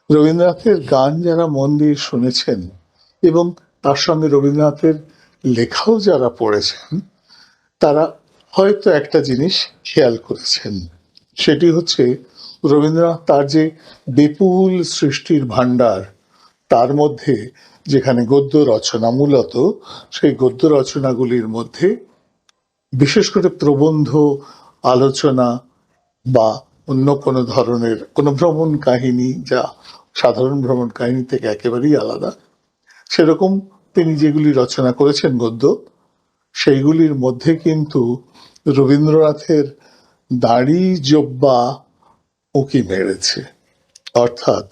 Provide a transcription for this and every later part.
রবীন্দ্রনাথের গান যারা মন দিয়ে শুনেছেন এবং তার সঙ্গে রবীন্দ্রনাথের লেখাও যারা পড়েছেন, তারা হয়তো একটা জিনিস খেয়াল করেছেন। সেটি হচ্ছে রবীন্দ্রনাথ তার যে বিপুল সৃষ্টির ভাণ্ডার, তার মধ্যে যেখানে গদ্য রচনা মূলত, সেই গদ্য রচনাগুলির মধ্যে বিশেষ করে প্রবন্ধ, আলোচনা বা অন্য কোনো ধরনের কোনো ভ্রমণ কাহিনী, যা সাধারণ ভ্রমণ কাহিনী থেকে একেবারেই আলাদা, সেরকম তিনি যেগুলি রচনা করেছেন গদ্য, সেইগুলির মধ্যে কিন্তু রবীন্দ্রনাথের দাড়ি জোব্বা উঁকি মেরেছে। অর্থাৎ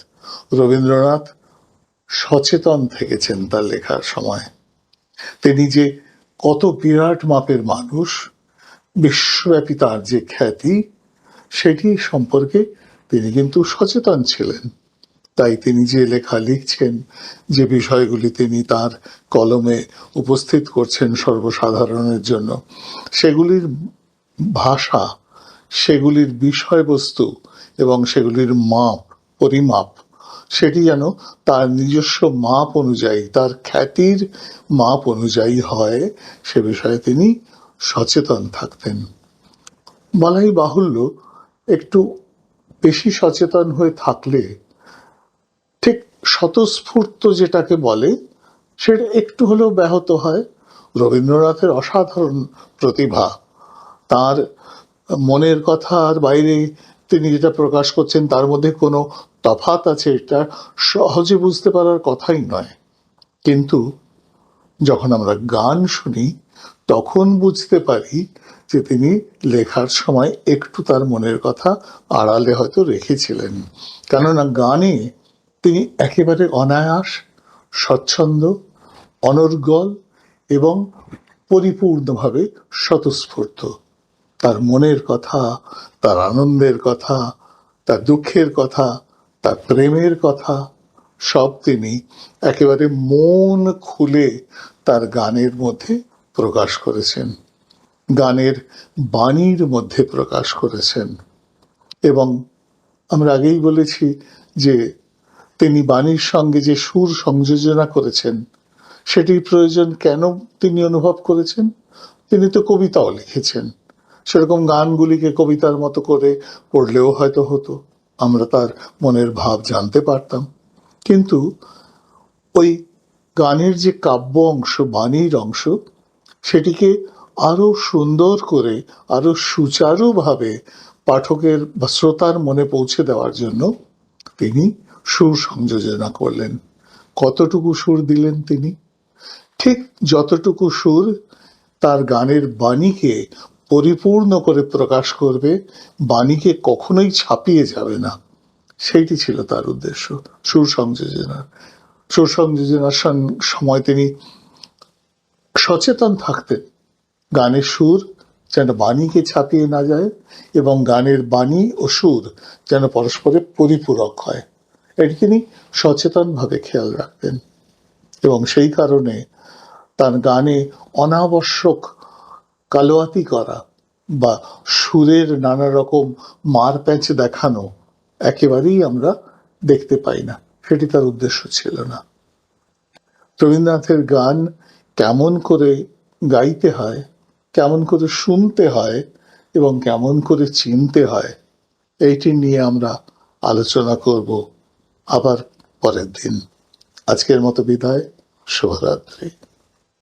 রবীন্দ্রনাথ সচেতন থেকেছেন তার লেখার সময়। তিনি যে কত বিরাট মাপের মানুষ, বিশ্বব্যাপী তার যে খ্যাতি, সেটি সম্পর্কে তিনি কিন্তু সচেতন ছিলেন। তাই তিনি যে লেখা লিখছেন, যে বিষয়গুলি তিনি তার কলমে উপস্থিত করছেন সর্বসাধারণের জন্য, সেগুলির ভাষা, সেগুলির বিষয়বস্তু এবং সেগুলির মাপ, পরিমাপ, সেটি যেন তার নিজস্ব মাপ অনুযায়ী, তার খ্যাতির মাপ অনুযায়ী হয়, সে বিষয়ে তিনি সচেতন থাকতেন। বলাই বাহুল্য, একটু বেশি সচেতন হয়ে থাকলে ঠিক স্বতঃস্ফূর্ত যেটাকে বলে, সেটা একটু হলেও ব্যাহত হয়। রবীন্দ্রনাথের অসাধারণ প্রতিভা, তার মনের কথা আর বাইরে তিনি যেটা প্রকাশ করছেন তার মধ্যে কোনো তফাৎ আছে, এটা সহজে বুঝতে পারার কথাই নয়। কিন্তু যখন আমরা গান শুনি, তখন বুঝতে পারি যে তিনি লেখার সময় একটু তার মনের কথা আড়ালে হয়তো রেখেছিলেন। কেননা গানে তিনি একেবারে অনায়াস, স্বচ্ছন্দ, অনর্গল এবং পরিপূর্ণভাবে স্বতঃস্ফূর্ত। তার মনের কথা, তার আনন্দের কথা, তার দুঃখের কথা, তার প্রেমের কথা, সব তিনি একেবারে মন খুলে তার গানের মধ্যে প্রকাশ করেছেন, গানের বাণীর মধ্যে প্রকাশ করেছেন। এবং আমরা আগেই বলেছি যে তিনি বাণীর সঙ্গে যে সুর সংযোজনা করেছেন, সেটির প্রয়োজন কেন তিনি অনুভব করেছেন? তিনি তো কবিতাও লিখেছেন, সেরকম গানগুলিকে কবিতার মতো করে পড়লেও হয়তো হতো, আমরা তার মনের ভাব জানতে পারতাম। কিন্তু ওই গানের যে কাব্য অংশ, বাণীর অংশ, সেটিকে আরো সুন্দর করে, আরো সুচারুভাবে পাঠকের বা শ্রোতার মনে পৌঁছে দেওয়ার জন্য তিনি সুর সংযোজনা করলেন। কতটুকু সুর দিলেন তিনি? ঠিক যতটুকু সুর তার গানের বাণীকে পরিপূর্ণ করে প্রকাশ করবে, বাণীকে কখনোই ছাপিয়ে যাবে না, সেইটি ছিল তার উদ্দেশ্য সুর সংযোজনার। সুর সংযোজনার সময় তিনি সচেতন থাকতেন গানের সুর যেন বাণীকে ছাপিয়ে না যায়, এবং গানের বাণী ও সুর যেন পরস্পরের পরিপূরক হয়, এটি তিনি সচেতনভাবে খেয়াল রাখতেন। এবং সেই কারণে তার গানে অনাবশ্যক কালোয়াতি করা বা সুরের নানা রকম মারপ্যাঁচ দেখানো একেবারেই আমরা দেখতে পাই না, সেটি তার উদ্দেশ্য ছিল না। রবীন্দ্রনাথের গান কেমন করে গাইতে হয়, কেমন করে শুনতে হয় এবং কেমন করে চিনতে হয়, এইটি নিয়ে আমরা আলোচনা করব আবার পরের দিন। আজকের মতো বিদায়, শুভরাত্রি।